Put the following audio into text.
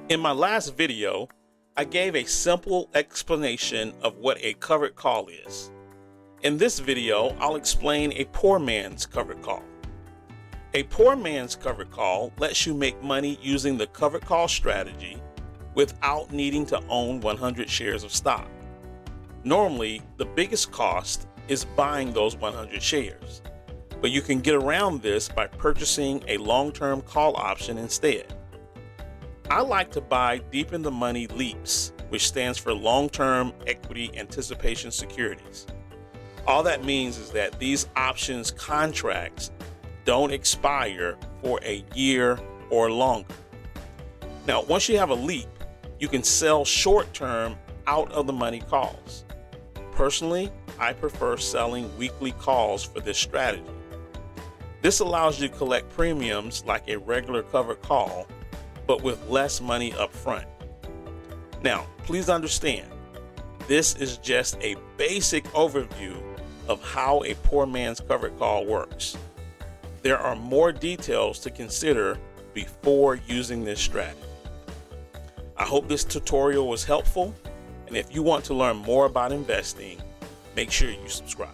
In my last video, I gave a simple explanation of what a covered call is. In this video, I'll explain a poor man's covered call. A poor man's covered call lets you make money using the covered call strategy without needing to own 100 shares of stock. Normally, the biggest cost is buying those 100 shares, but you can get around this by purchasing a long-term call option instead. I like to buy deep in the money LEAPs, which stands for long-term Equity Anticipation Securities. All that means is that these options contracts don't expire for a year or longer. Now, once you have a LEAP, you can sell short-term out of the money calls. Personally, I prefer selling weekly calls for this strategy. This allows you to collect premiums like a regular covered call, but with less money up front. Now, please understand, this is just a basic overview of how a poor man's covered call works. There are more details to consider before using this strategy. I hope this tutorial was helpful, and if you want to learn more about investing, make sure you subscribe.